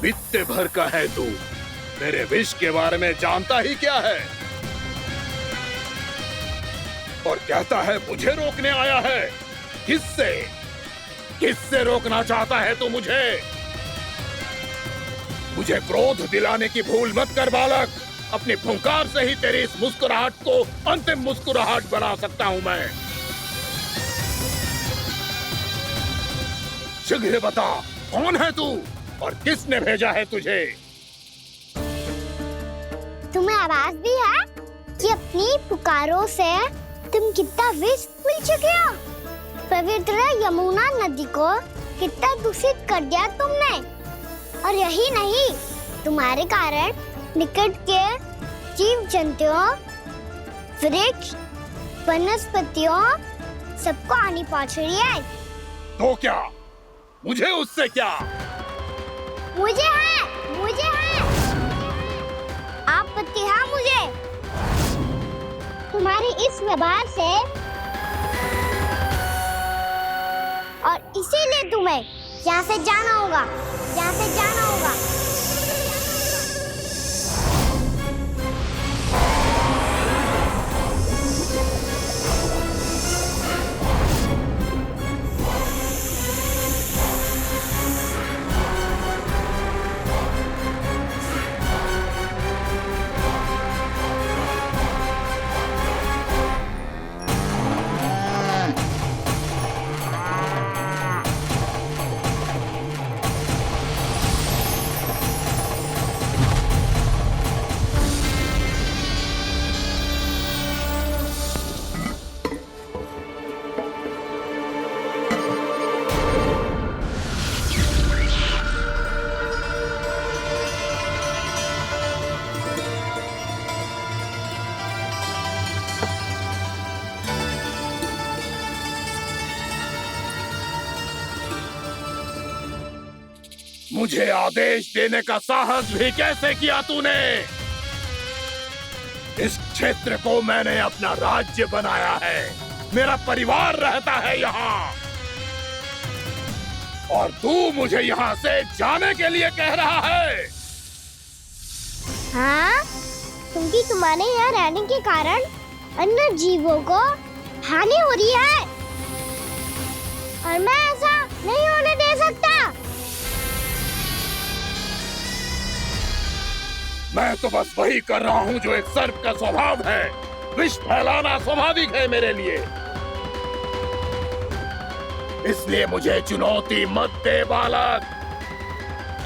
बित्ते भर का है तू। मेरे विष के बारे में जानता ही क्या है? और कहता है मुझे रोकने आया है। किससे? किससे रोकना चाहता है तू मुझे? मुझे क्रोध दिलाने की भूल मत कर बालक। अपनी फुंकार से ही तेरी इस मुस्कुराहट को अंतिम मुस्कुराहट बना सकता हूं मैं। शीघ्र बता, कौन है तू और किसने भेजा है तुझे? तुम्हें आवाज भी है कि अपनी पुकारों से तुम कितना विष भूल चुके हो। पवित्र यमुना नदी को कितना दूषित कर दिया तुमने। और यही नहीं, तुम्हारे कारण निकट के जीव जंतुओं, वृक्ष, वनस्पतियों सबको हानि पहुंच रही है। तो क्या? मुझे उससे क्या? मुझे है आपत्ति है मुझे तुम्हारी इस व्यवहार से। और इसीलिए तुम्हें यहाँ से जाना होगा। मुझे आदेश देने का साहस भी कैसे किया तूने? इस क्षेत्र को मैंने अपना राज्य बनाया है। मेरा परिवार रहता है यहाँ। और तू मुझे यहाँ से जाने के लिए कह रहा है? हाँ, क्योंकि तुम्हारे यहाँ रहने के कारण अन्य जीवों को हानि हो रही है और मैं ऐसा नहीं होने दे सकता। मैं तो बस वही कर रहा हूँ जो एक सर्प का स्वभाव है। विष फैलाना स्वाभाविक है मेरे लिए। इसलिए मुझे चुनौती मत दे बालक।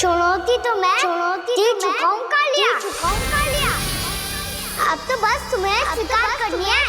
चुनौती तो मैं दे चुका हूँ कालिया। अब तो बस तुम्हें स्वीकार करनी है।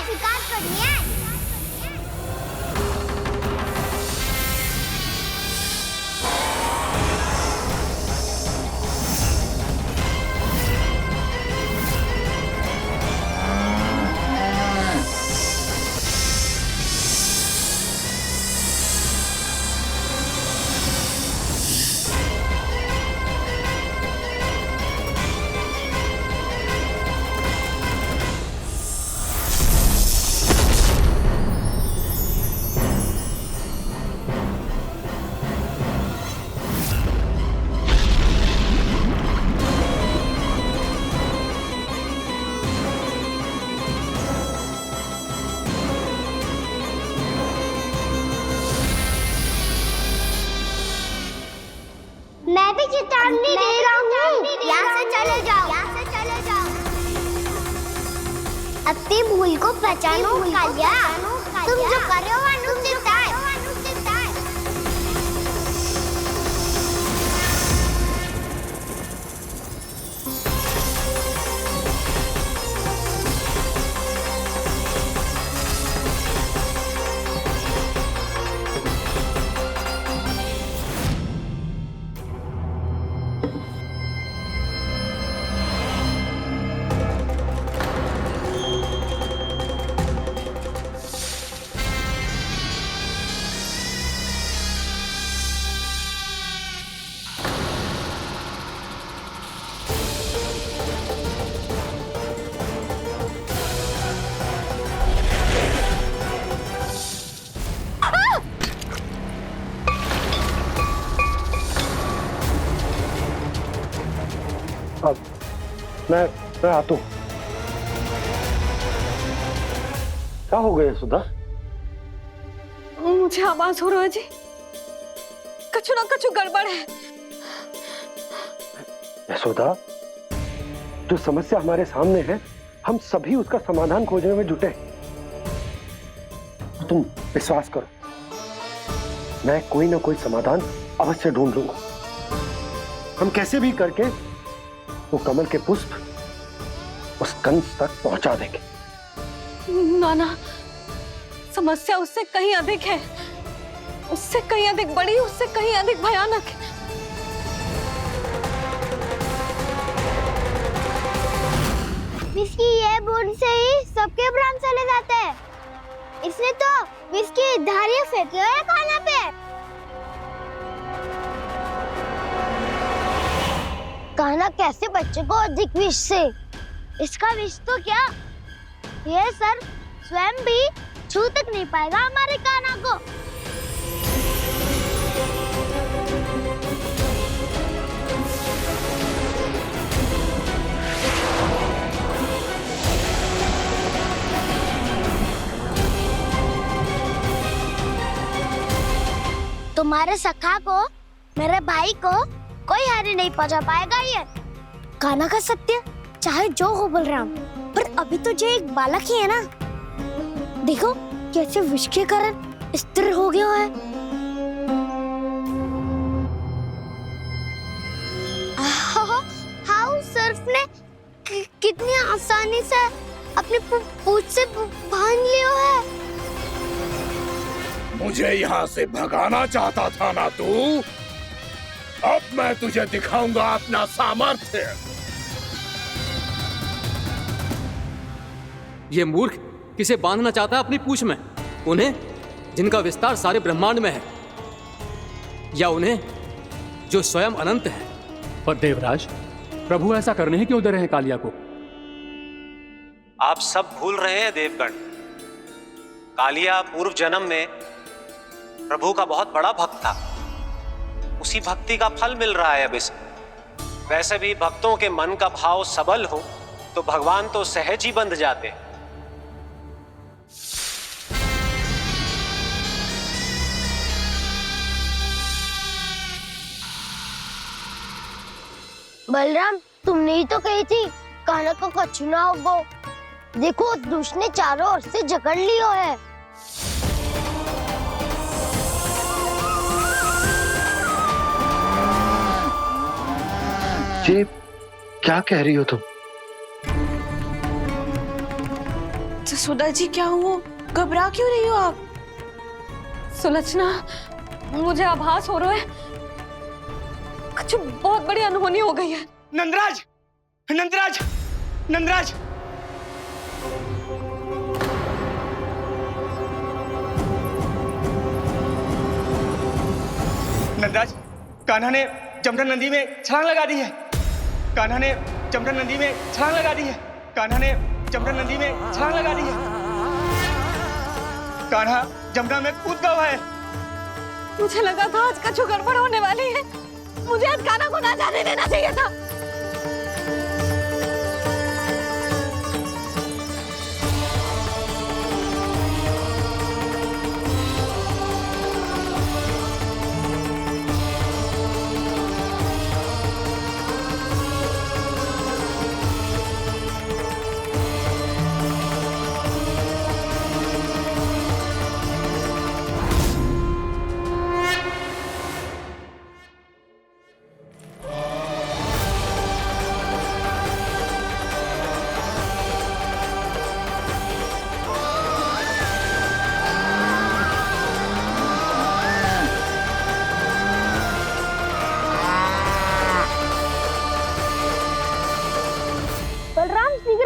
मैं भी चेतावनी दे रहा हूँ, यहाँ से चले जाओ। अपनी भूल को पहचानो कालिया। तुम जो कर रहे हो अनुचित है। अब मैं आता हूँ। क्या हो गया सुधा? मुझे आवाज हो रहा है जी, कछु ना कछु गड़बड़ है। यशोदा, जो समस्या हमारे सामने है, हम सभी उसका समाधान खोजने में जुटे। तुम विश्वास करो, मैं कोई ना कोई समाधान अवश्य ढूंढ लूंगा। हम कैसे भी करके वो कमल के पुष्प उस कंस तक पहुंचा देंगे। नाना, समस्या उससे कहीं अधिक है, उससे कहीं अधिक बड़ी, उससे कहीं अधिक भयानक है। विस्की ये बूंद से ही सबके प्राण चले जाते हैं। इसने तो विस्की धारियां फेंकी है खाना पे। कान्हा कैसे बच्चे को अधिक विष से? इसका विष तो क्या, ये सर स्वयं भी छू तक नहीं पाएगा हमारे कान्हा को। तुम्हारे सखा को, मेरे भाई को कोई हानि नहीं पहुंचा पाएगा। ये कान्हा का सत्य चाहे जो हो बलराम, पर अभी तो जो एक बालक ही है ना। देखो कैसे विष के कारण स्थिर हो गया है। हाउ सर्फ ने कितनी आसानी से अपनी पूंछ से बांध लिया है। मुझे यहाँ से भगाना चाहता था ना तू? अब मैं तुझे दिखाऊंगा अपना सामर्थ्य। ये मूर्ख किसे बांधना चाहता है अपनी पूंछ में? उन्हें जिनका विस्तार सारे ब्रह्मांड में है, या उन्हें जो स्वयं अनंत है? पर देवराज, प्रभु ऐसा करने ही क्यों दे रहे हैं कालिया को? आप सब भूल रहे हैं देवगण। कालिया पूर्व जन्म में प्रभु का बहुत बड़ा भक्त था। उसी भक्ति का फल मिल रहा है अब इसे। वैसे भी भक्तों के मन का भाव सबल हो तो भगवान तो सहज ही बंध जाते। बलराम, तुमने ही तो कही थी कान्हा को कछु ना होगो। देखो दुष्ट ने चारों ओर से जकड़ लियो है। ये क्या कह रही हो तुम? सुधा जी, क्या हुआ? घबरा क्यों रही हो आप? सुलक्षणा, मुझे आभास हो रहा है कुछ बहुत बड़ी अनहोनी हो गई है। नंदराज, नंदराज, नंदराज! नंदराज, कान्हा ने जमदग्नि नदी में छलांग लगा दी है। कान्हा ने जमदग्नि नदी में छलांग लगा दी है। कान्हा ने जमदग्नि नदी में छलांग लगा दी है। कान्हा जमुना में कूद गया है। मुझे लगा था आज कछु गड़बड़ होने वाली है। मुझे आज कान्हा को ना जाने देना चाहिए था।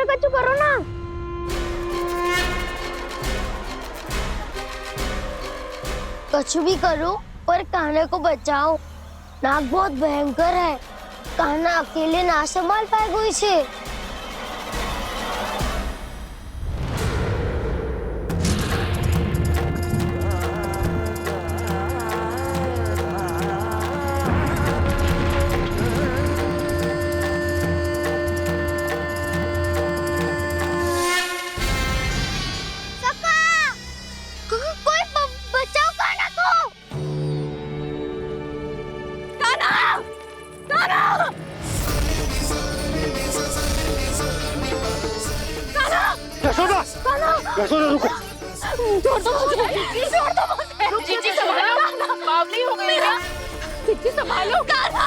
कछु करो ना। कछु भी करो पर कान्हा को बचाओ। नाग बहुत भयंकर है। कान्हा अकेले ना संभाल पाएगा इसे। सोना रुको। छोड़ दो मुझे, छोड़ दो मुझे। जीजी संभालो, बावली हो गई क्या? जीजी संभालो। कान्हा,